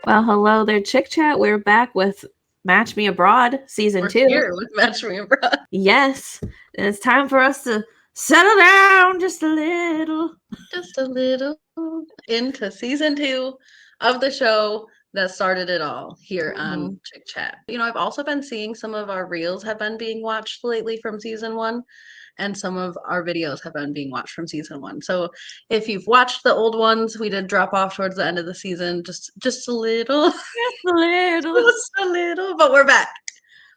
Well, hello there, Chick Chat. We're back with Match Me Abroad season We're 2. here with Match Me Abroad. Yes, and it's time for us to settle down just a little. Just a little into season 2 of the show that started it all here on Chick Chat. I've also been seeing some of our reels have been being watched lately from season 1, and some of our videos have been being watched from season 1. So if you've watched the old ones, we did drop off towards the end of the season, just a little, Just a little. just a little, but we're back.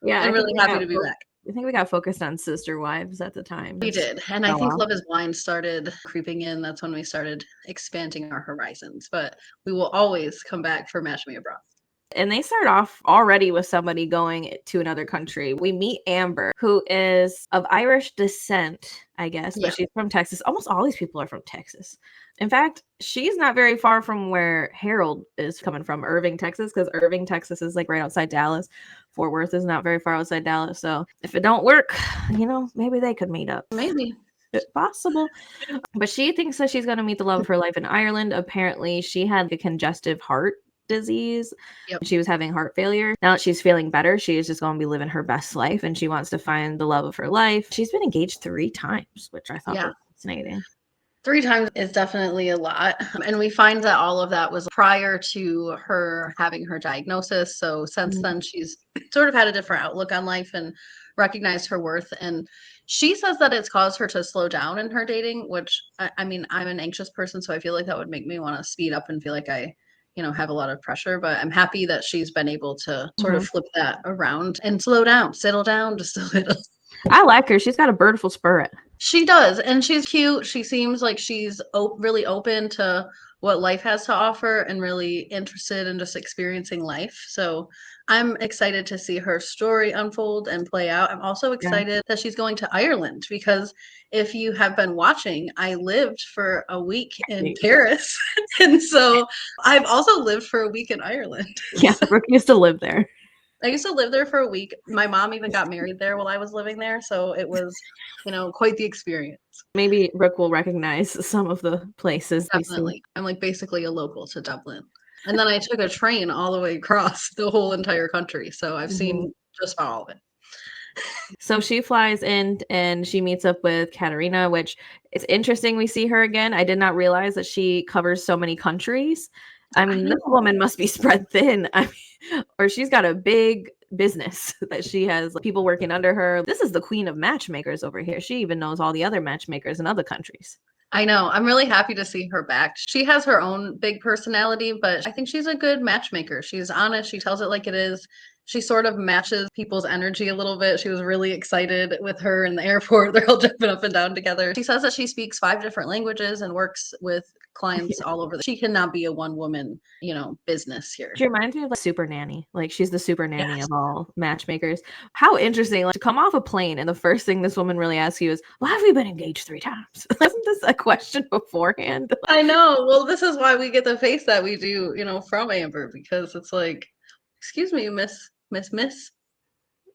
Yeah, I'm really happy to be back. I think we got focused on Sister Wives at the time. We did. And I think Love is Blind started creeping in. That's when we started expanding our horizons. But we will always come back for Match Me Abroad. And they start off already with somebody going to another country. We meet Amber, who is of Irish descent, I guess, but she's from Texas. Almost all these people are from Texas. In fact, she's not very far from where Harold is coming from, Irving, Texas, because Irving, Texas is like right outside Dallas. Fort Worth is not very far outside Dallas. So if it don't work, maybe they could meet up. Maybe. It's possible. But she thinks that she's going to meet the love of her life in Ireland. Apparently, she had a congestive heart disease. Yep. She was having heart failure. Now that she's feeling better, she is just going to be living her best life, and she wants to find the love of her life. She's been engaged 3 times, which I thought was fascinating. 3 times is definitely a lot. And we find that all of that was prior to her having her diagnosis. So since then, she's sort of had a different outlook on life and recognized her worth. And she says that it's caused her to slow down in her dating, which I'm an anxious person, so I feel like that would make me want to speed up and feel like I have a lot of pressure, but I'm happy that she's been able to sort of flip that around and slow down, settle down just a little. I like her. She's got a birdful spirit. She does, and she's cute. She seems like she's really open to what life has to offer and really interested in just experiencing life. So I'm excited to see her story unfold and play out. I'm also excited that she's going to Ireland, because if you have been watching, I lived for a week in Paris. And so I've also lived for a week in Ireland. Yeah, Brooke used to live there. I used to live there for a week. My mom even got married there while I was living there. So it was, quite the experience. Maybe Brooke will recognize some of the places. Definitely. I'm like basically a local to Dublin. And then I took a train all the way across the whole entire country. So I've seen just about all of it. So she flies in and she meets up with Katerina, which it's interesting we see her again. I did not realize that she covers so many countries. I mean, this woman must be spread thin. Or she's got a big business that she has people working under her. This is the queen of matchmakers over here. She even knows all the other matchmakers in other countries. I know. I'm really happy to see her back. She has her own big personality, but I think she's a good matchmaker. She's honest. She tells it like it is. She sort of matches people's energy a little bit. She was really excited with her in the airport. They're all jumping up and down together. She says that she speaks 5 different languages and works with clients all over. She cannot be a one-woman, business here. She reminds me of Super Nanny. Like, she's the super nanny of all matchmakers. How interesting. Like, to come off a plane and the first thing this woman really asks you is, why have we been engaged 3 times? Wasn't this a question beforehand? I know. Well, this is why we get the face that we do, from Amber, because it's like, excuse me, Miss.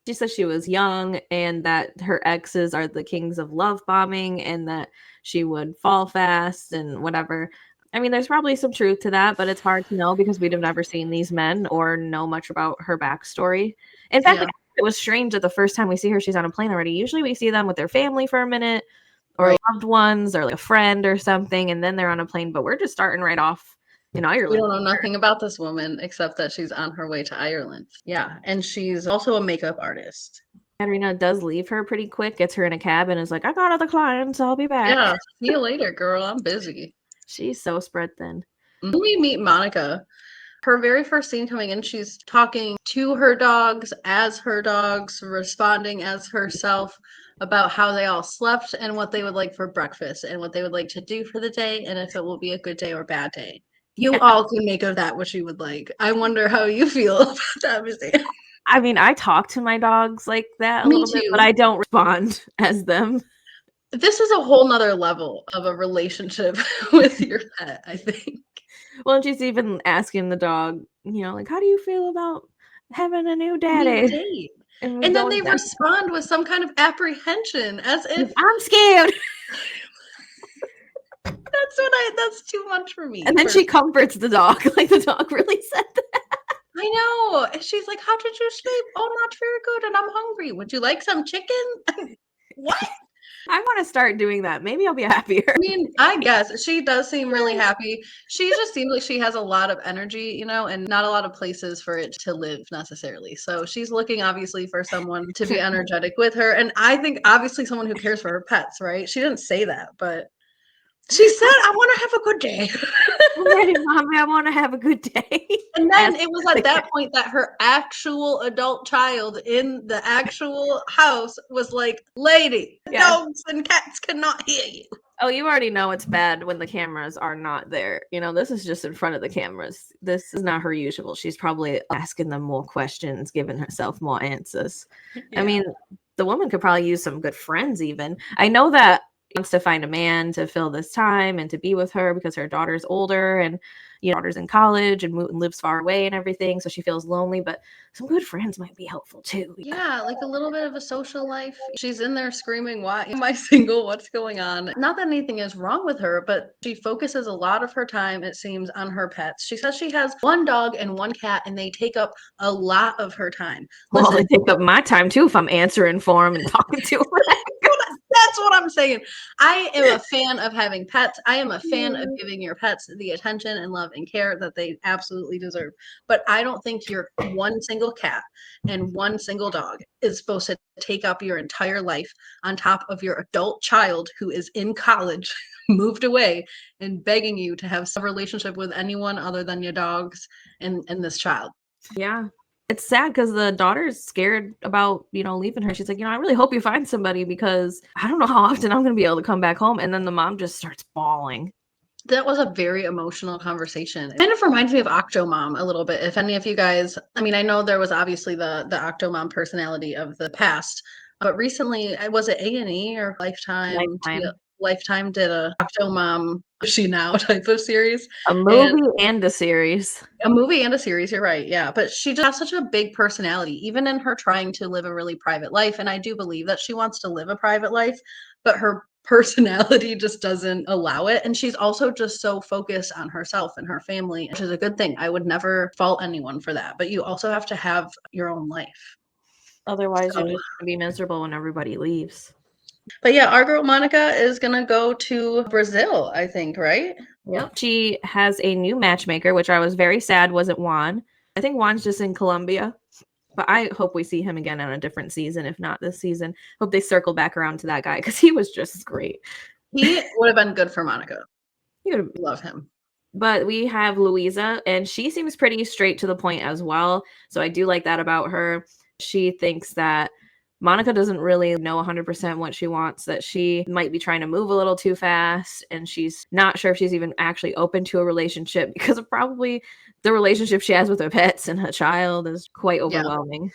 She says she was young and that her exes are the kings of love bombing and that she would fall fast and whatever. I mean, there's probably some truth to that, but it's hard to know because we'd have never seen these men or know much about her backstory. In fact, it was strange that the first time we see her, she's on a plane already. Usually we see them with their family for a minute or loved ones or like a friend or something, and then they're on a plane. But we're just starting right off in Ireland. We don't know nothing about this woman except that she's on her way to Ireland. Yeah, and she's also a makeup artist. Katerina does leave her pretty quick, gets her in a cab, and is like, I got other clients, I'll be back. Yeah, see you later, girl. I'm busy. She's so spread thin. When we meet Monica, her very first scene coming in, she's talking to her dogs, as her dogs, responding as herself about how they all slept and what they would like for breakfast and what they would like to do for the day and if it will be a good day or bad day. You all can make of that what you would like. I wonder how you feel about that, Miss Anne. I mean, I talk to my dogs like that a little bit, but I don't respond as them. This is a whole nother level of a relationship with your pet, I think. Well, and she's even asking the dog, like, how do you feel about having a new daddy? And then they respond with some kind of apprehension as if I'm scared. That's too much for me. And then she comforts the dog. Like, the dog really said that. I know. And she's like, "How did you sleep?" "Oh, not very good, and I'm hungry. Would you like some chicken?" What? I wanna start doing that. Maybe I'll be happier. I mean, I guess she does seem really happy. She just seems like she has a lot of energy, and not a lot of places for it to live necessarily. So she's looking obviously for someone to be energetic with her. And I think obviously someone who cares for her pets, right? She didn't say that, but she said, "I want to have a good day." I'm ready, mommy. I wanna have a good day. And As then it was at that point that her actual adult child in the actual house was like, "Lady, Yeah. dogs and cats cannot hear you." Oh, you already know it's bad when the cameras are not there. This is just in front of the cameras. This is not her usual. She's probably asking them more questions, giving herself more answers. I mean, the woman could probably use some good friends even. I know that she wants to find a man to fill this time and to be with her because her daughter's older and daughter's in college and lives far away and everything, so she feels lonely, but some good friends might be helpful too. Yeah, like a little bit of a social life. She's in there screaming, "Why am I single? What's going on?" Not that anything is wrong with her, but she focuses a lot of her time, it seems, on her pets. She says she has one dog and one cat, and they take up a lot of her time. Well, Listen, they take up my time too if I'm answering for him and talking to him. that's what I'm saying. I am a fan of having pets. I am a fan of giving your pets the attention and love and care that they absolutely deserve. But I don't think your one single cat and one single dog is supposed to take up your entire life on top of your adult child who is in college, moved away, and begging you to have some relationship with anyone other than your dogs and this child. Yeah. It's sad because the daughter's scared about, leaving her. She's like, I really hope you find somebody because I don't know how often I'm gonna be able to come back home. And then the mom just starts bawling. That was a very emotional conversation. It kind of reminds me of Octomom a little bit. If any of you guys, I mean, I know there was obviously the Octomom personality of the past, but recently, was it A&E or Lifetime? Lifetime. Lifetime did a Octomom She Now type of series, A and movie and a series. a movie and a series. You're right, yeah. But she just has such a big personality, even in her trying to live a really private life. And I do believe that she wants to live a private life, but her personality just doesn't allow it. And she's also just so focused on herself and her family, which is a good thing. I would never fault anyone for that. But you also have to have your own life. Otherwise, you're So, just gonna be miserable when everybody leaves. but yeah, our girl Monica is gonna go to Brazil, I think, right? Yep. She has a new matchmaker, which I was very sad wasn't Juan. I think Juan's just in Colombia. But I hope we see him again on a different season, if not this season. Hope they circle back around to that guy because he was just great. He would have been good for Monica. He would've- Love him. But we have Louisa, and she seems pretty straight to the point as well. So I do like that about her. She thinks that Monica doesn't really know 100% what she wants, that she might be trying to move a little too fast, and she's not sure if she's even actually open to a relationship because of probably the relationship she has with her pets and her child is quite Yeah. overwhelming.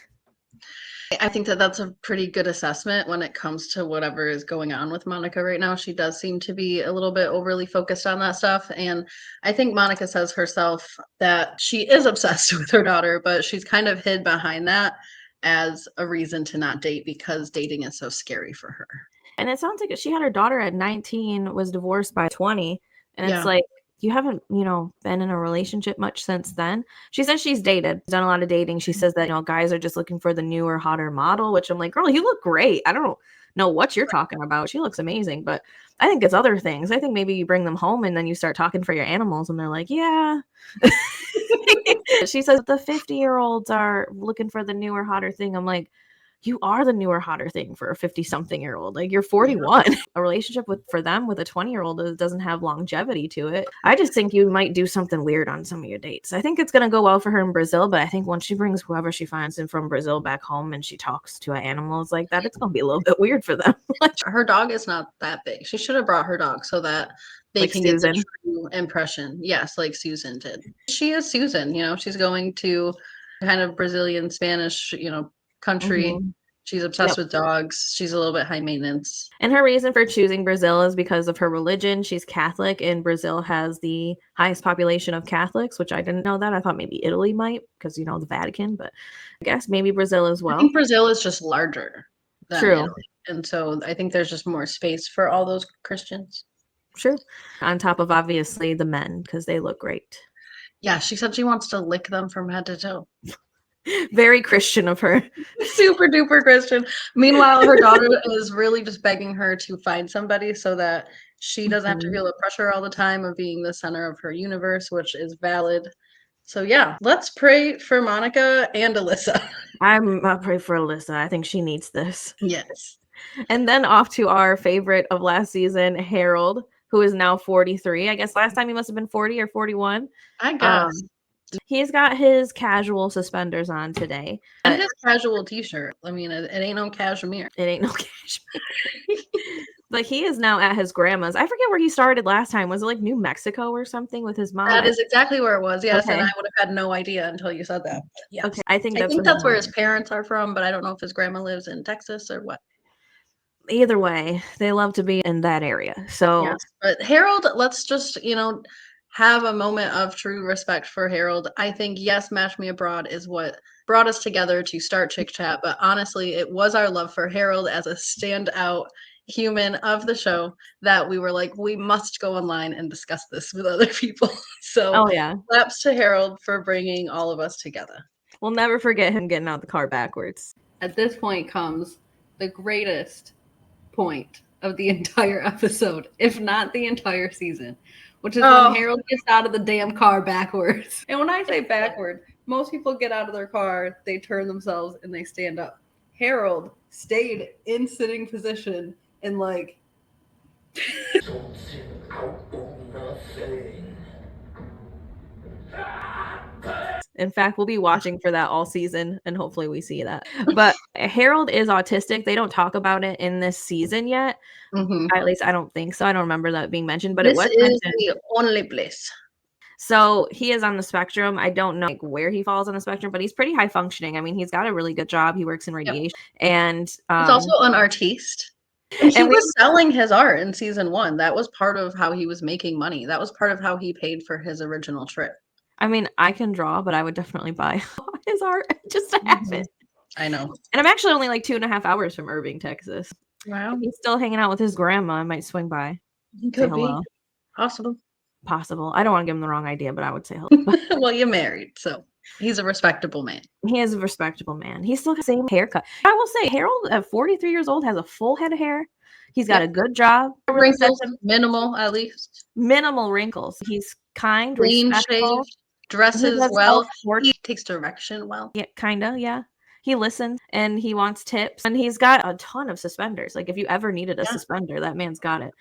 I think that that's a pretty good assessment when it comes to whatever is going on with Monica right now. She does seem to be a little bit overly focused on that stuff. And I think Monica says herself that she is obsessed with her daughter, but she's kind of hid behind that as a reason to not date because dating is so scary for her. And it sounds like she had her daughter at 19, was divorced by 20, and it's Yeah. like, you haven't, been in a relationship much since then. She says she's dated, done a lot of dating. She says that, guys are just looking for the newer, hotter model, which I'm like, girl, you look great. I don't know what you're talking about. She looks amazing, but I think it's other things. I think maybe you bring them home and then you start talking for your animals and they're like, yeah. She says the 50-year-olds are looking for the newer, hotter thing. I'm like, you are the newer, hotter thing for a 50-something-year-old. Like, you're 41. A relationship for them with a 20-year-old doesn't have longevity to it. I just think you might do something weird on some of your dates. I think it's going to go well for her in Brazil, but I think once she brings whoever she finds in from Brazil back home and she talks to animals like that, it's going to be a little bit weird for them. Her dog is not that big. She should have brought her dog so that they Like can get the Susan. true impression. Yes, like Susan did. She is Susan, she's going to kind of Brazilian Spanish, country. Mhm. She's obsessed Yep. with dogs. She's a little bit high maintenance. And her reason for choosing Brazil is because of her religion. She's Catholic, and Brazil has the highest population of Catholics, which I didn't know that. I thought maybe Italy might because, the Vatican, but I guess maybe Brazil as I well. think Brazil is just larger than True. Italy. And so I think there's just more space for all those Christians. True. On top of obviously the men because they look great. Yeah, she said she wants to lick them from head to toe. Very Christian of her. Super duper Christian. Meanwhile, her daughter is really just begging her to find somebody so that she doesn't have to feel the pressure all the time of being the center of her universe, which is valid. So yeah, let's pray for Monica and Alyssa. I'll pray for Alyssa. I think she needs this. Yes. And then off to our favorite of last season, Harold, who is now 43. I guess last time he must have been 40 or 41. I guess. He's got his casual suspenders on today. And his casual t-shirt. I mean, it ain't no cashmere. It ain't no cashmere. But he is now at his grandma's. I forget where he started last time. Was it like New Mexico or something with his mom? That is exactly where it was. Yes, Okay. and I would have had no idea until you said that. Yes. Okay, I think that's where his parents are from, but I don't know if his grandma lives in Texas or what. Either way, they love to be in that area. So yes, but Harold, let's just, have a moment of true respect for Harold. I think, yes, Match Me Abroad is what brought us together to start Chick Chat, but honestly, it was our love for Harold as a standout human of the show that we were like, we must go online and discuss this with other people. So, claps to Harold for bringing all of us together. We'll never forget him getting out the car backwards. At this point comes the greatest point of the entire episode, if not the entire season, which is when Harold gets out of the damn car backwards. And when I say backward, most people get out of their car, they turn themselves, and they stand up. Harold stayed in sitting position and like in fact, we'll be watching for that all season, and hopefully we see that. But Harold is autistic. They don't talk about it in this season yet. At least I don't think so. I don't remember that being mentioned, but this it was is mentioned. the only place. So he is on the spectrum. I don't know where he falls on the spectrum, but he's pretty high functioning. I mean, he's got a really good job. He works in radiation, and he's also an artiste. And he was selling his art in season 1. That was part of how he was making money. That was part of how he paid for his original trip. I mean, I can draw, but I would definitely buy his art just to have it. I know. And I'm actually only like 2.5 hours from Irving, Texas. Wow. If he's still hanging out with his grandma. I might swing by. Could be. Possible. I don't want to give him the wrong idea, but I would say hello. Well, you're married, so he's a respectable man. He is a respectable man. He's still got the same haircut. I will say, Harold at 43 years old has a full head of hair. He's got a good job. Wrinkles, minimal at least. Minimal wrinkles. He's kind, clean shaved, dresses well. He takes direction well. Yeah, kinda, yeah. He listens and he wants tips, and he's got a ton of suspenders. Like if you ever needed a suspender, that man's got it.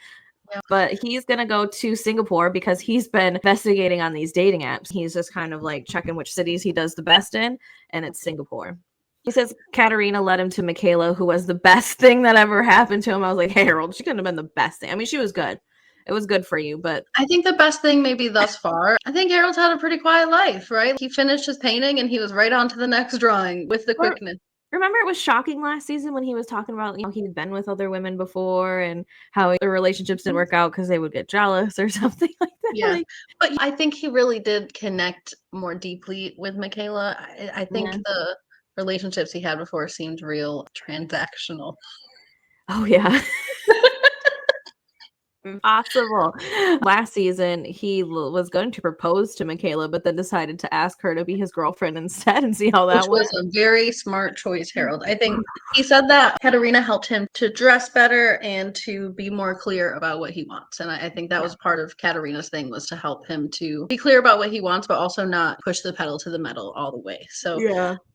Yeah. But he's going to go to Singapore because he's been investigating on these dating apps. He's just kind of like checking which cities he does the best in, and it's Singapore. He says Katerina led him to Michaela, who was the best thing that ever happened to him. I was like, hey, Harold, she couldn't have been the best thing. I mean, she was good. It was good for you, but I think the best thing maybe thus far, I think Harold's had a pretty quiet life, right? He finished his painting and he was right on to the next drawing with the quickness. Remember, it was shocking last season when he was talking about, he'd been with other women before and how the relationships didn't work out because they would get jealous or something like that. Yeah, but I think he really did connect more deeply with Michaela. I think the relationships he had before seemed real transactional. Oh, yeah. Possible. Last season, he was going to propose to Michaela, but then decided to ask her to be his girlfriend instead and see how that went. Which was a very smart choice, Harold. I think he said that Katerina helped him to dress better and to be more clear about what he wants. And I think that was part of Katerina's thing, was to help him to be clear about what he wants, but also not push the pedal to the metal all the way. So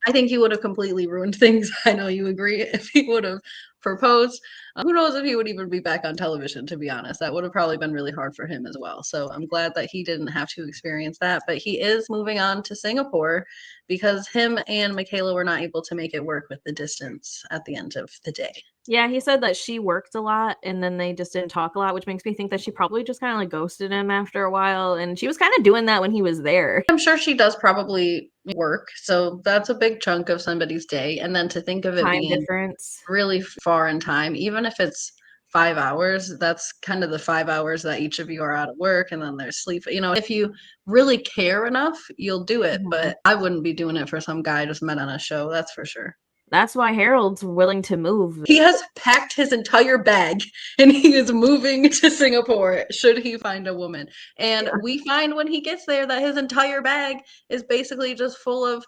I think he would have completely ruined things. I know you agree. If he would have proposed, who knows if he would even be back on television, to be honest. That would have probably been really hard for him as well. So I'm glad that he didn't have to experience that. But he is moving on to Singapore because him and Michaela were not able to make it work with the distance at the end of the day. Yeah, he said that she worked a lot and then they just didn't talk a lot, which makes me think that she probably just kind of like ghosted him after a while. And she was kind of doing that when he was there. I'm sure she does probably work. So that's a big chunk of somebody's day. And then to think of it being difference really far in time, even if it's 5 hours, that's kind of the 5 hours that each of you are out of work, and then there's sleep. If you really care enough, you'll do it. But I wouldn't be doing it for some guy I just met on a show, that's for sure. That's why Harold's willing to move. He has packed his entire bag and he is moving to Singapore should he find a woman. And we find when he gets there that his entire bag is basically just full of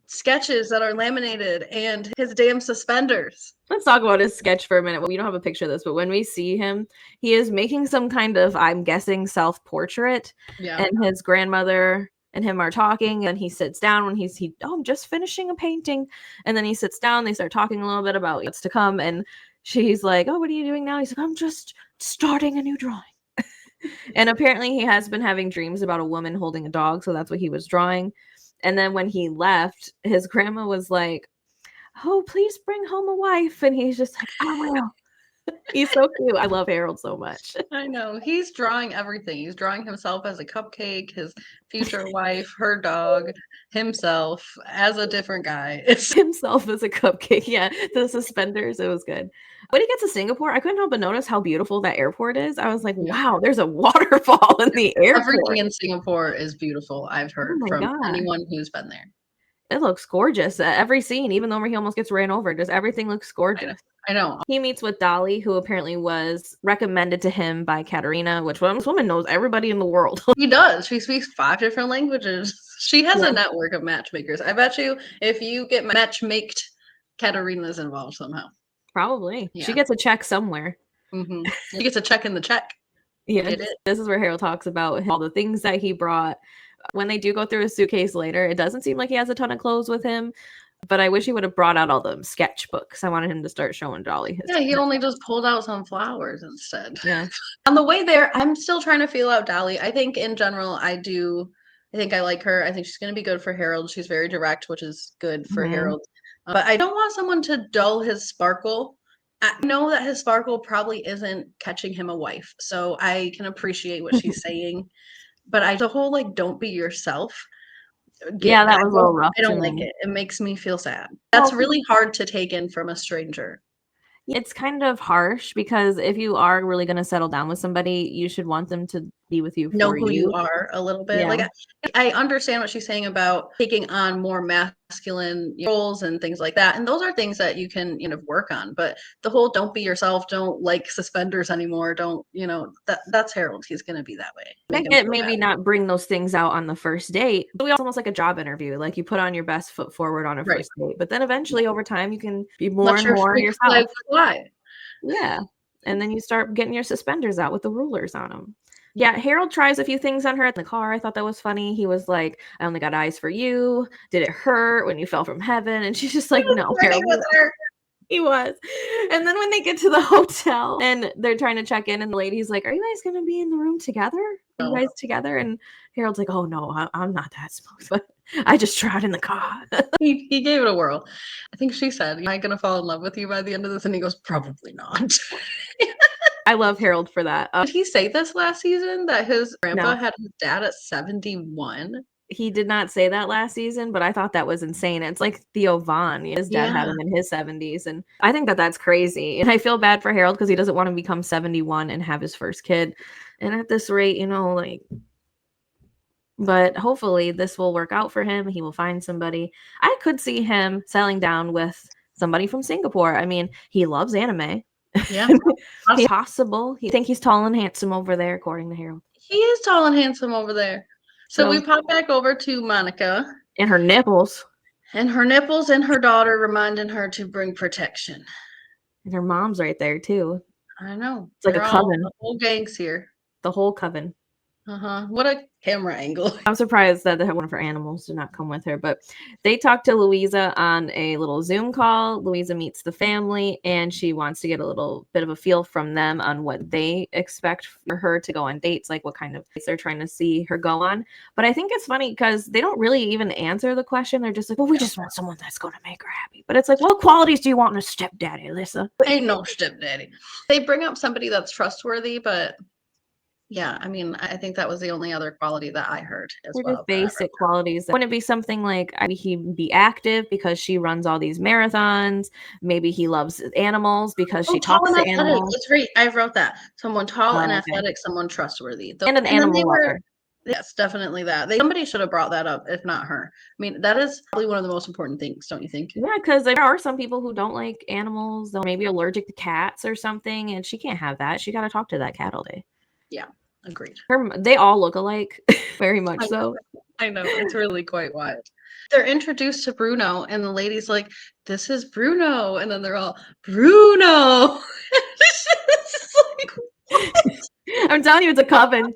sketches that are laminated and his damn suspenders. Let's talk about his sketch for a minute. We don't have a picture of this, but when we see him, he is making some kind of, I'm guessing, self-portrait. Yeah. And his grandmother and him are talking, and he sits down when I'm just finishing a painting. And then he sits down, they start talking a little bit about what's to come, and she's like, oh, what are you doing now? He's like, I'm just starting a new drawing. And apparently he has been having dreams about a woman holding a dog, so that's what he was drawing. And then when he left, his grandma was like, oh, please bring home a wife. And he's just like, I will. He's so cute. I love Harold so much. I know. He's drawing everything. He's drawing himself as a cupcake, his future wife, her dog, himself as a different guy. It's Himself as a cupcake. Yeah, the suspenders. It was good. When he gets to Singapore, I couldn't help but notice how beautiful that airport is. I was like, wow, there's a waterfall in the airport. Everything in Singapore is beautiful, I've heard from anyone who's been there. It looks gorgeous. Every scene, even though he almost gets ran over, just everything looks gorgeous. I know. He meets with Dolly, who apparently was recommended to him by Katerina, which this woman knows everybody in the world. He does. She speaks 5 different languages. She has a network of matchmakers. I bet you if you get matchmaked, Katerina's involved somehow. Probably. Yeah. She gets a check somewhere. Mm-hmm. She gets a check in the check. Yeah. This is where Harold talks about all the things that he brought. When they do go through his suitcase later, it doesn't seem like he has a ton of clothes with him, but I wish he would have brought out all the sketchbooks. I wanted him to start showing Dolly his he only just pulled out some flowers instead. Yeah. On the way there, I'm still trying to feel out Dolly. I think in general, I think I like her. I think she's going to be good for Harold. She's very direct, which is good for Harold. But I don't want someone to dull his sparkle. I know that his sparkle probably isn't catching him a wife, so I can appreciate what she's saying. But the whole don't be yourself. Yeah, that was a little rough. I don't like it. It makes me feel sad. That's really hard to take in from a stranger. It's kind of harsh because if you are really going to settle down with somebody, you should want them to be with you. Know who you are a little bit. Yeah. I understand what she's saying about taking on more masculine roles and things like that. And those are things that you can, work on. But the whole don't be yourself, don't like suspenders anymore, don't, that's Harold. He's going to be that way. Maybe not bring those things out on the first date. It's almost like a job interview. Like you put on your best foot forward on a first date. But then eventually over time, you can be more and more yourself. Yeah. And then you start getting your suspenders out with the rulers on them. Yeah, Harold tries a few things on her in the car. I thought that was funny. He was like, I only got eyes for you. Did it hurt when you fell from heaven? And she's just like, no, Harold. He was. And then when they get to the hotel and they're trying to check in and the lady's like, are you guys going to be in the room together? Are you guys together? And Harold's like, oh, no, I'm not that smooth. But I just tried in the car. He gave it a whirl. I think she said, am I going to fall in love with you by the end of this? And he goes, probably not. I love Harold for that. Did he say this last season that his grandpa had his dad at 71? He did not say that last season, but I thought that was insane. It's like Theo Von. His dad had him in his 70s. And I think that that's crazy. And I feel bad for Harold because he doesn't want to become 71 and have his first kid. And at this rate, but hopefully this will work out for him. He will find somebody. I could see him settling down with somebody from Singapore. I mean, he loves anime. Yeah. It's possible. You think he's tall and handsome over there, according to Harold. He is tall and handsome over there. So we pop back over to Monica. And her nipples. And her nipples and her daughter reminding her to bring protection. And her mom's right there, too. I know. It's like a coven. The whole gang's here. The whole coven. What a camera angle. I'm surprised that one of her animals did not come with her, but they talked to Louisa on a little Zoom call. Louisa meets the family and she wants to get a little bit of a feel from them on what they expect for her to go on dates, like what kind of dates they're trying to see her go on. But I think it's funny because they don't really even answer the question. They're just like, well, we just want someone that's going to make her happy. But it's like, what qualities do you want in a stepdaddy, Alyssa? Ain't no stepdaddy. They bring up somebody that's trustworthy, but yeah, I mean, I think that was the only other quality that I heard as well. Just basic qualities. Wouldn't it be something like he'd be active because she runs all these marathons? Maybe he loves animals because she talks to animals. It's great. I wrote that. Someone tall and athletic, someone trustworthy. And an animal lover. Yes, definitely that. Somebody should have brought that up, if not her. I mean, that is probably one of the most important things, don't you think? Yeah, because there are some people who don't like animals. They're maybe allergic to cats or something, and she can't have that. She got to talk to that cat all day. Yeah, agreed. They all look alike, very much I so. know. I know. It's really quite wild. They're introduced to Bruno, and the lady's like, "This is Bruno," and then they're all Bruno. It's like, I'm telling you, it's a coven.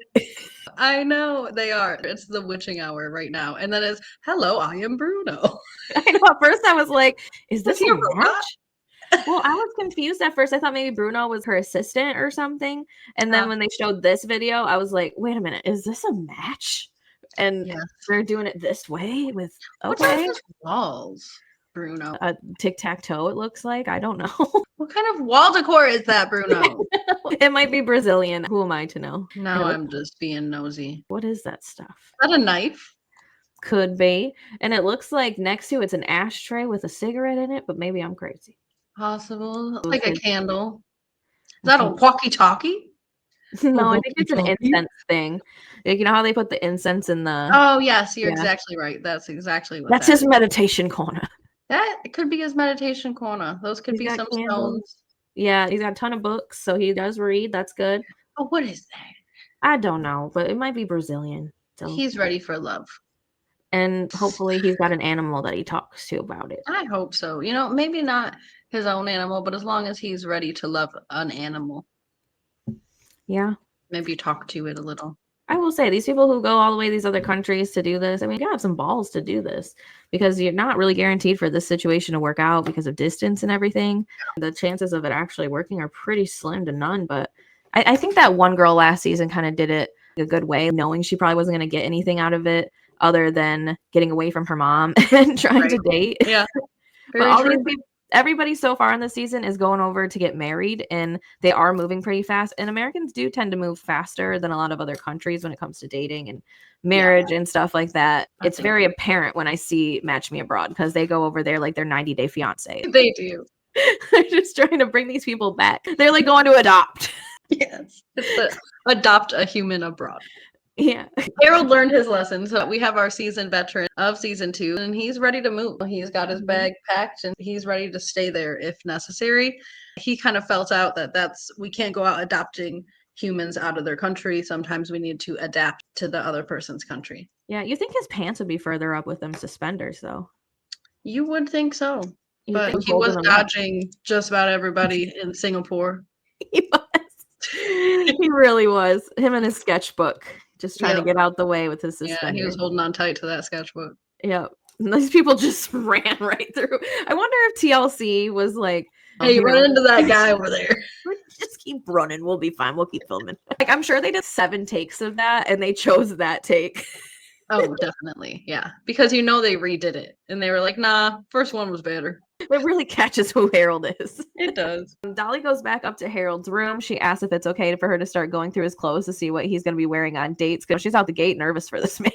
I know they are. It's the witching hour right now, and then it's hello, I am Bruno. I know. At first, I was like, "Is Is this he a a robot? match?" Well, I was confused at first. I thought maybe Bruno was her assistant or something. And then Uh, when they showed this video, I was like, wait a minute, is this a match? And yes. they're doing it this way with What's on okay. his walls, Bruno? A tic-tac-toe, it looks like. I don't know. What kind of wall decor is that, Bruno? It might be Brazilian. Who am I to know? No, I'm just being nosy. What is that stuff? Is that a knife? Could be. And it looks like next to it's an ashtray with a cigarette in it, but maybe I'm crazy. Possible. It's like a His- candle. Is that a walkie-talkie? No, I think it's an walkie-talkie? incense thing. Like, you know how they put the incense in the Oh, yes, you're yeah. exactly right. That's exactly what That's that his is. meditation corner. That it could be his meditation corner. Those could He's be got some candles. stones. Yeah, he's got a ton of books, so he does read. That's good. Oh, what is that? I don't know, but it might be Brazilian. So, He's ready for love. and hopefully he's got an animal that he talks to about it. I hope so. You know, maybe not his own animal, but as long as he's ready to love an animal, Yeah. maybe talk to it a little. I will say these people who go all the way to these other countries to do this, I mean, you gotta have some balls to do this because you're not really guaranteed for this situation to work out because of distance and everything. The chances of it actually working are pretty slim to none. But I think that one girl last season kind of did it a good way, knowing she probably wasn't going to get anything out of it other than getting away from her mom and trying to date. Yeah. But Very all true. these people, everybody so far in the season is going over to get married, and they are moving pretty fast. And Americans do tend to move faster than a lot of other countries when it comes to dating and marriage and stuff like that. I It's think very apparent when I see Match Me Abroad because they go over there like their 90-day fiance. they do. They're just trying to bring these people back. They're like going to adopt. Yes. It's the adopt a human abroad. Yeah. Harold learned his lesson. So we have our seasoned veteran of season 2, and he's ready to move. He's got his bag packed and he's ready to stay there if necessary. He kind of felt out that we can't go out adopting humans out of their country. Sometimes we need to adapt to the other person's country. Yeah. You think his pants would be further up with them suspenders, though? You would think so. You'd But think he holding was them up. dodging just about everybody in Singapore. He was. He really was. Him and his sketchbook, just trying to get out the way with his Yeah, suspenders. he was holding on tight to that sketchbook. Yeah. And these people just ran right through. I wonder if TLC was like, Hey, run into that guy over there. just keep running. We'll be fine. We'll keep filming. Like, I'm sure they did 7 takes of that and they chose that take. Oh, definitely. Yeah. Because they redid it. And they were like, nah, first one was better. It really catches who Harold is. It does. Dolly goes back up to Harold's room. She asks if it's okay for her to start going through his clothes to see what he's going to be wearing on dates because she's out the gate nervous for this man.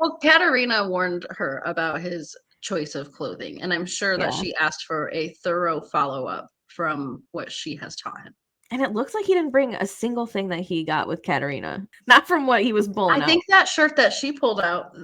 Well, Katerina warned her about his choice of clothing. And I'm sure that she asked for a thorough follow-up from what she has taught him. And it looks like he didn't bring a single thing that he got with Katerina. Not from what he was pulling out. I think that shirt that she pulled out,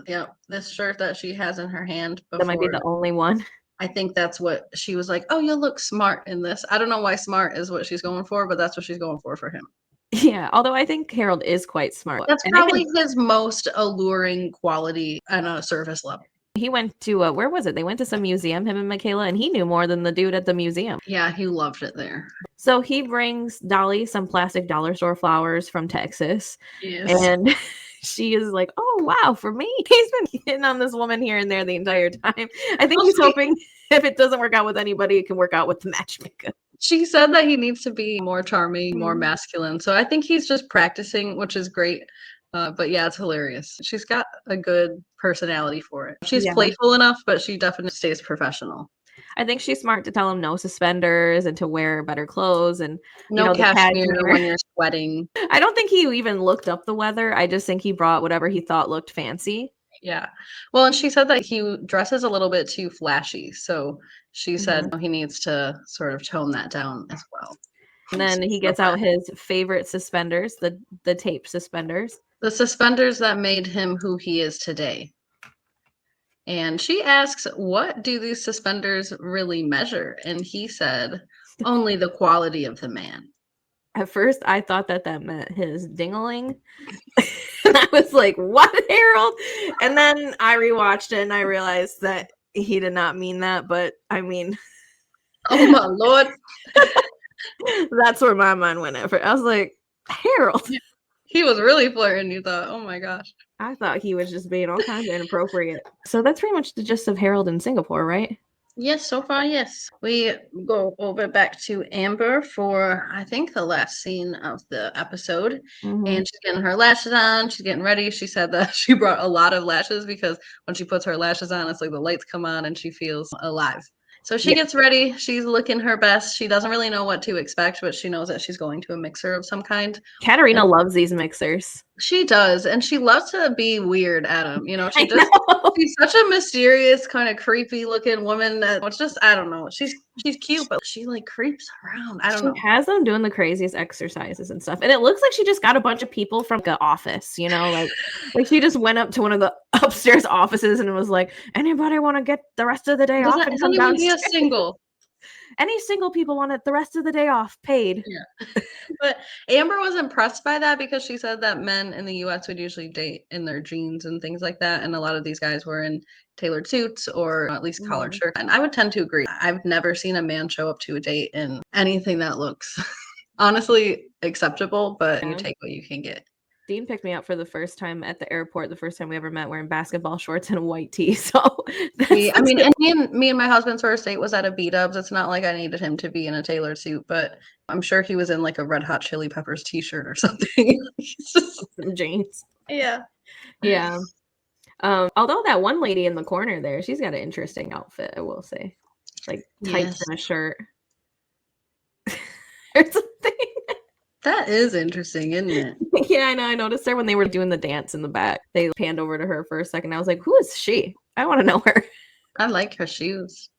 this shirt that she has in her hand before. That might be the only one. I think that's what she was like, oh, you'll look smart in this. I don't know why smart is what she's going for, but that's what she's going for him. Yeah, although I think Harold is quite smart. That's probably his most alluring quality on a surface level. He went to, where was it? They went to some museum, him and Michaela, and he knew more than the dude at the museum. Yeah, he loved it there. So he brings Dolly some plastic dollar store flowers from Texas. Yes. And she is like, oh, wow, for me? He's been hitting on this woman here and there the entire time. I think he's hoping if it doesn't work out with anybody, it can work out with the matchmaker. She said that he needs to be more charming, more masculine. So I think he's just practicing, which is great. But yeah, it's hilarious. She's got a good personality for it. She's playful enough, but she definitely stays professional. I think she's smart to tell him no suspenders and to wear better clothes and no cashmere when you're sweating. I don't think he even looked up the weather. I just think he brought whatever he thought looked fancy. Yeah. Well, and she said that he dresses a little bit too flashy. So she said he needs to sort of tone that down as well. And then he gets out his favorite suspenders, the tape suspenders. The suspenders that made him who he is today. And she asks, what do these suspenders really measure? And he said, only the quality of the man. At first, I thought that meant his dingling. And I was like, what, Harold? And then I rewatched it and I realized that he did not mean that. But I mean, oh my Lord. That's where my mind went at first. I was like, Harold. He was really flirting. You thought, oh my gosh. I thought he was just being all kinds of inappropriate. So that's pretty much the gist of Harold in Singapore, right? Yes, so far, yes. We go over back to Amber for, I think, the last scene of the episode. Mm-hmm. And she's getting her lashes on. She's getting ready. She said that she brought a lot of lashes because when she puts her lashes on, it's like the lights come on and she feels alive. So she gets ready. She's looking her best. She doesn't really know what to expect, but she knows that she's going to a mixer of some kind. Katerina loves these mixers. She does, and she loves to be weird, Adam. You know, she's such a mysterious, kind of creepy looking woman that it's just, I don't know. She's cute, but she like creeps around. I don't know. She has them doing the craziest exercises and stuff. And it looks like she just got a bunch of people from the office, you know, like she just went up to one of the upstairs offices and was like, anybody want to get the rest of the day off and come downstairs? Be a single. Any single people want it the rest of the day off, paid. Yeah. But Amber was impressed by that because she said that men in the US would usually date in their jeans and things like that. And a lot of these guys were in tailored suits or at least collared shirts. And I would tend to agree. I've never seen a man show up to a date in anything that looks honestly acceptable, but you take what you can get. Dean picked me up for the first time at the airport, the first time we ever met, wearing basketball shorts and a white tee. So I mean, and me and my husband's first date was at a B-Dubs. It's not like I needed him to be in a tailored suit, but I'm sure he was in like a Red Hot Chili Peppers t-shirt or something. Some jeans. Yeah. Yeah. Although that one lady in the corner there, she's got an interesting outfit, I will say. Like tights and a shirt. Or something. That is interesting, isn't it? Yeah, I know. I noticed her when they were doing the dance in the back. They panned over to her for a second. I was like, who is she? I want to know her. I like her shoes.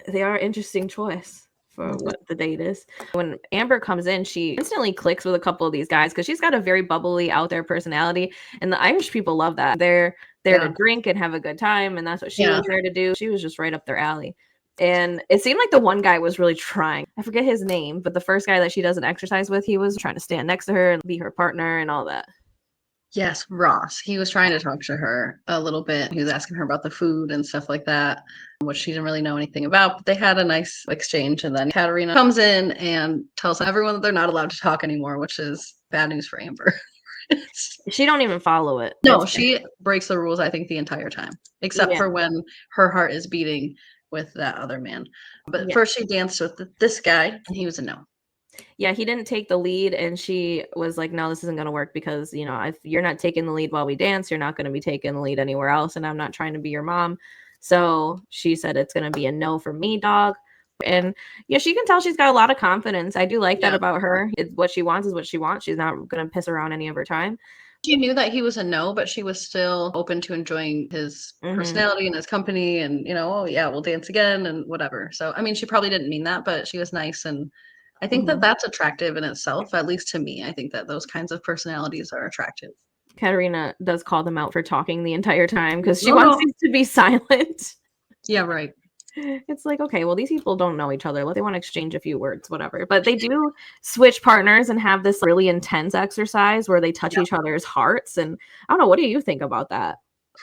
They are an interesting choice for what the date is. When Amber comes in, she instantly clicks with a couple of these guys because she's got a very bubbly, out there personality. And the Irish people love that. They're there to drink and have a good time. And that's what she was there to do. She was just right up their alley. And it seemed like the one guy was really trying. I forget his name, but the first guy that she does an exercise with, he was trying to stand next to her and be her partner and all that. Yes, Ross. He was trying to talk to her a little bit. He was asking her about the food and stuff like that, which she didn't really know anything about. But they had a nice exchange. And then Katerina comes in and tells everyone that they're not allowed to talk anymore, which is bad news for Amber. She don't even follow it. No, she breaks the rules, I think, the entire time, except for when her heart is beating with that other man. But first she danced with this guy and he was a no. Yeah, he didn't take the lead and she was like, no, this isn't going to work because, you know, if you're not taking the lead while we dance, you're not going to be taking the lead anywhere else. And I'm not trying to be your mom. So she said, it's going to be a no for me, dog. And yeah, she can tell she's got a lot of confidence. I do like that about her. What she wants is what she wants. She's not going to piss around any of her time. She knew that he was a no, but she was still open to enjoying his personality and his company and, you know, oh yeah, we'll dance again and whatever. So, I mean, she probably didn't mean that, but she was nice. And I think that that's attractive in itself, at least to me. I think that those kinds of personalities are attractive. Katerina does call them out for talking the entire time because she wants these to be silent. Yeah, right. It's like, okay, well, these people don't know each other. They want to exchange a few words, whatever. But they do switch partners and have this really intense exercise where they touch each other's hearts. And I don't know, what do you think about that?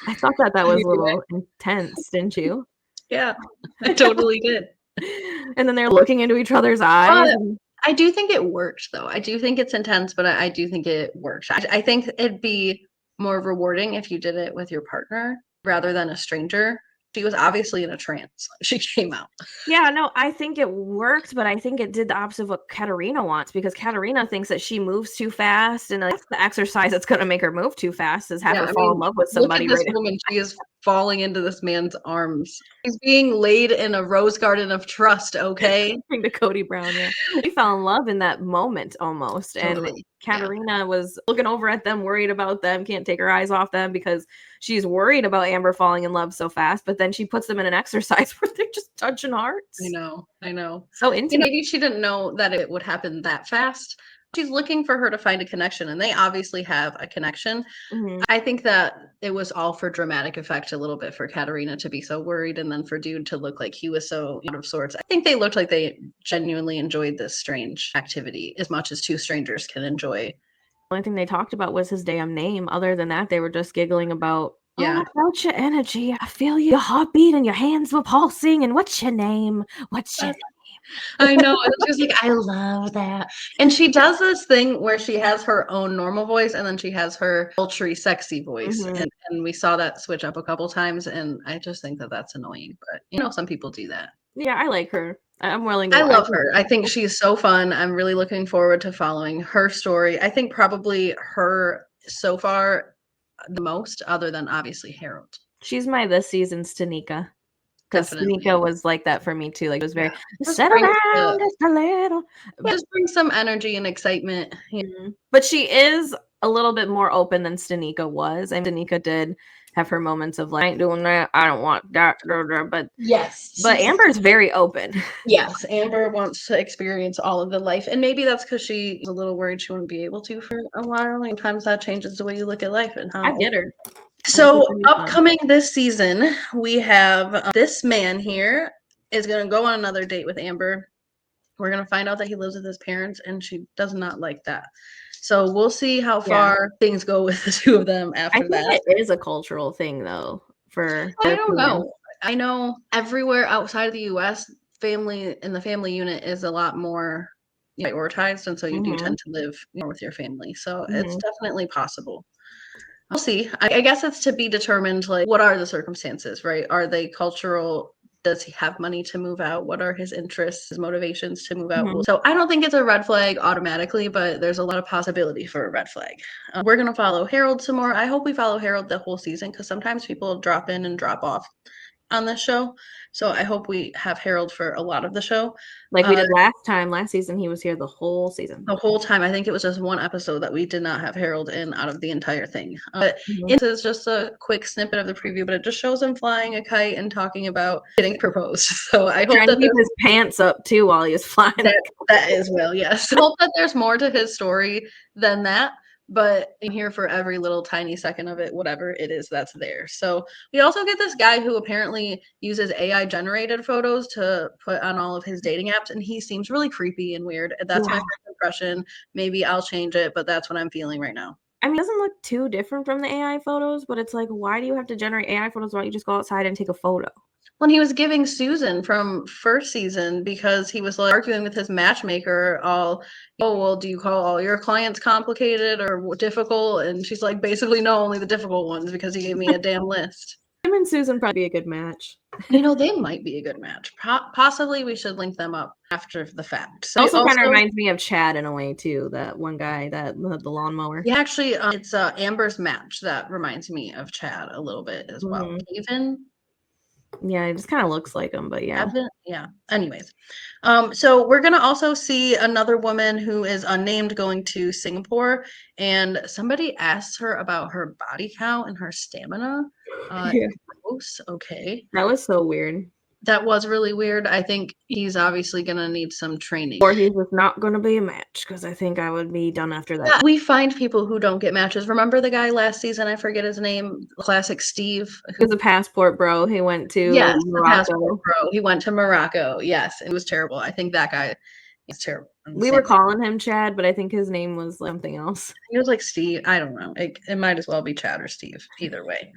I thought that was a little intense, didn't you? Yeah, I totally did. And then they're looking into each other's eyes. I do think it works, though. I do think it's intense, but I do think it works. I think it'd be more rewarding if you did it with your partner rather than a stranger. She was obviously in a trance. She came out. Yeah, no, I think it worked, but I think it did the opposite of what Katerina wants because Katerina thinks that she moves too fast, and that's the exercise that's going to make her move too fast is have her fall in love with somebody. Look at this woman. She is falling into this man's arms. She's being laid in a rose garden of trust, okay? To Cody Brown, yeah. She fell in love in that moment almost. Totally. And Katerina was looking over at them, worried about them, can't take her eyes off them because she's worried about Amber falling in love so fast, but then she puts them in an exercise where they're just touching hearts. I know. So intimate. Maybe she didn't know that it would happen that fast. she's looking for her to find a connection, and they obviously have a connection. Mhm. I think that it was all for dramatic effect a little bit for Katerina to be so worried, and then for Dude to look like he was so out of sorts. I think they looked like they genuinely enjoyed this strange activity as much as two strangers can enjoy. The only thing they talked about was his damn name. Other than that, they were just giggling about, Yeah. oh, I felt your energy. I feel your heartbeat and your hands were pulsing. And what's your name? What's your I know. And she was like, I love that. And she does this thing where she has her own normal voice and then she has her sultry, sexy voice. Mhm. And we saw that switch up a couple times. And I just think that that's annoying. But, you know, some people do that. Yeah, I like her. I'm willing to I love think her. I think she's so fun. I'm really looking forward to following her story. I think probably her so far the most, other than obviously Harold. she's my this season's Tanika. Because Definitely. Tanika was like that for me too. Like, it was very, Just settle brings down the just a little. just brings some energy and excitement. But she is a little bit more open than Stanika was. And Stanika did have her moments of like, I ain't doing that. I don't want that. But Yes. Amber's very open. Yes, Amber wants to experience all of the life, and maybe that's because she's a little worried she wouldn't be able to for a while. Sometimes that changes the way you look at life and I how. get her. So upcoming this season, we have this man here is going to go on another date with Amber. We're going to find out that he lives with his parents, and she does not like that. So we'll see how far things go with the two of them I after think that. it is a cultural thing though for I don't know. I know everywhere outside of the US, family in the family unit is a lot more prioritized, and so you do tend to live more with your family. So it's definitely possible. We'll see. I guess it's to be determined, like, what are the circumstances, right? Are they cultural? Does he have money to move out? What are his interests, his motivations to move out? So I don't think it's a red flag automatically, but there's a lot of possibility for a red flag. We're going to follow Harold some more. I hope we follow Harold the whole season because sometimes people drop in and drop off on this show. So I hope we have Harold for a lot of the show. Like we did last season, he was here the whole season. The whole time. I think it was just one episode that we did not have Harold in out of the entire thing. But this is just a quick snippet of the preview, but it just shows him flying a kite and talking about getting proposed. So I hope that keep his pants up too while he was flying. That is well, yes. I hope that there's more to his story than that. But I'm here for every little tiny second of it, whatever it is that's there. So we also get this guy who apparently uses AI generated photos to put on all of his dating apps, and he seems really creepy and weird. That's my first impression. Maybe I'll change it, but that's what I'm feeling right now. I mean, it doesn't look too different from the AI photos, but it's like, why do you have to generate AI photos? Why don't you just go outside and take a photo? When he was giving Susan from first season because he was like arguing with his matchmaker all, oh, well, do you call all your clients complicated or difficult? And she's like, basically, no, only the difficult ones because he gave me a damn list. Him and Susan probably be a good match. You know, they might be a good match. Possibly we should link them up after the fact. So also kind of reminds me of Chad in a way too, that one guy that had the lawnmower. Yeah, actually, it's Amber's match that reminds me of Chad a little bit as well. Even yeah, it just kind of looks like him, but yeah. Yeah. Anyways, so we're gonna also see another woman who is unnamed going to Singapore, and somebody asks her about her body count and her stamina. Gross. Okay. That was so weird. That was really weird. I think he's obviously gonna need some training. Or he's just not gonna be a match, because I think I would be done after that. Yeah, we find people who don't get matches. Remember the guy last season? I forget his name. Classic Steve. He was a passport bro. He went to Morocco. Passport bro. He went to Morocco. Yes, it was terrible. I think that guy is terrible. We were calling him Chad, but I think his name was something else. He was like Steve. I don't know. It might as well be Chad or Steve. Either way.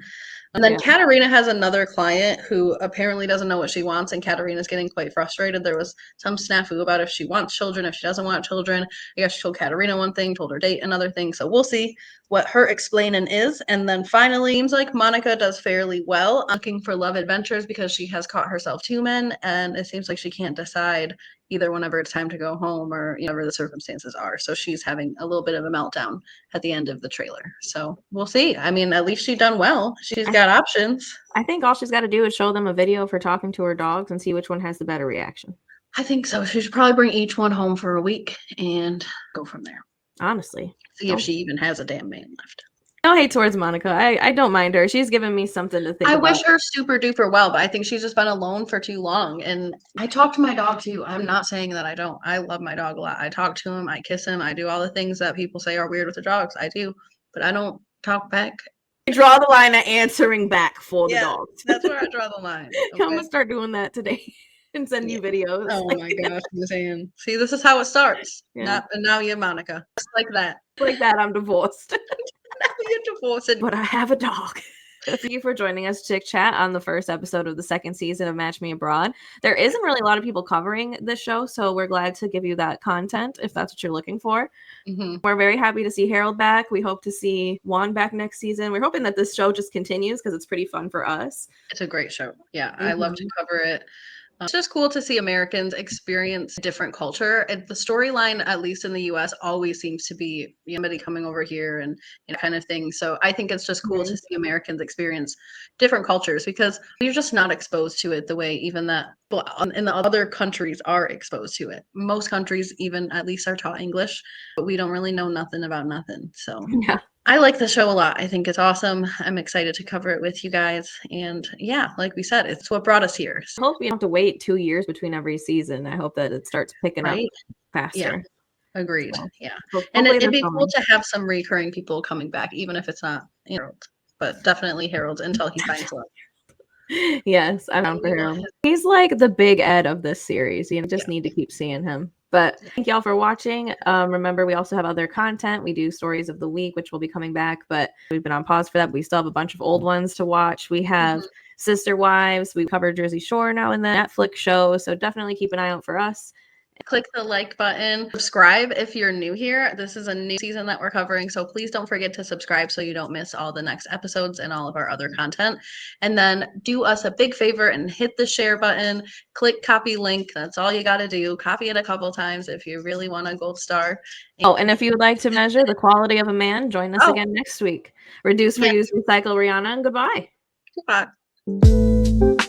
And then Katerina has another client who apparently doesn't know what she wants, and Katerina's getting quite frustrated. There was some snafu about if she wants children, if she doesn't want children. I guess she told Katerina one thing, told her date another thing. So we'll see what her explaining is. And then finally, seems like Monica does fairly well looking for love adventures because she has caught herself 2 men, and it seems like she can't decide either whenever it's time to go home or whatever the circumstances are. So she's having a little bit of a meltdown at the end of the trailer. So we'll see. I mean, at least she's done well. She's got options. I think all she's got to do is show them a video of her talking to her dogs and see which one has the better reaction. I think so. She should probably bring each one home for a week and go from there. Honestly. See if she even has a damn man left. No hate towards Monica. I don't mind her. She's given me something to think I about. wish her super duper well, but I think she's just been alone for too long. And I talk to my dog too. I'm not saying that I don't. I love my dog a lot. I talk to him, I kiss him, I do all the things that people say are weird with the dogs. I do, but I don't talk back. I draw the line at answering back for the Yeah, dogs. that's where I draw the line. I'm Okay. gonna start doing that today and send you videos. Oh my gosh, I'm saying. See, this is how it starts. Yeah. And now you're Monica. Just like that. Like that, I'm divorced. Now you're divorced. But I have a dog. Thank you for joining us to chat on the first episode of the second season of Match Me Abroad. There isn't really a lot of people covering this show, so we're glad to give you that content if that's what you're looking for. We're very happy to see Harold back. We hope to see Juan back next season. We're hoping that this show just continues because it's pretty fun for us. It's a great show. Yeah, I love to cover it. It's just cool to see Americans experience different culture. And the storyline, at least in the US, always seems to be somebody coming over here and kind of thing. So I think it's just cool to see Americans experience different cultures because we're just not exposed to it the way even that in the other countries are exposed to it. Most countries even at least are taught English, but we don't really know nothing about nothing. So Yeah. I like the show a lot. I think it's awesome. I'm excited to cover it with you guys. And yeah, like we said, it's what brought us here. I hope we don't have to wait 2 years between every season. I hope that it starts picking up faster. Yeah, agreed. So, Yeah. And hopefully it'd be they're cool filming. to have some recurring people coming back, even if it's not Harold, but definitely Harold until he finds love. Yes, I'm down for Harold. He's like the big Ed of this series. You know, just need to keep seeing him. But thank y'all for watching. Remember, we also have other content. We do stories of the week, which will be coming back, but we've been on pause for that. We still have a bunch of old ones to watch. We have Sister Wives. We cover Jersey Shore now in the Netflix show, so definitely keep an eye out for us. Click the like button. Subscribe if you're new here. This is a new season that we're covering, so please don't forget to subscribe so you don't miss all the next episodes and all of our other content. And then do us a big favor and hit the share button. Click copy link. That's all you got to do. Copy it a couple times if you really want a gold star. And if you would like to measure the quality of a man, join us again next week. Reduce, reuse, recycle, Rihanna, and goodbye. Goodbye.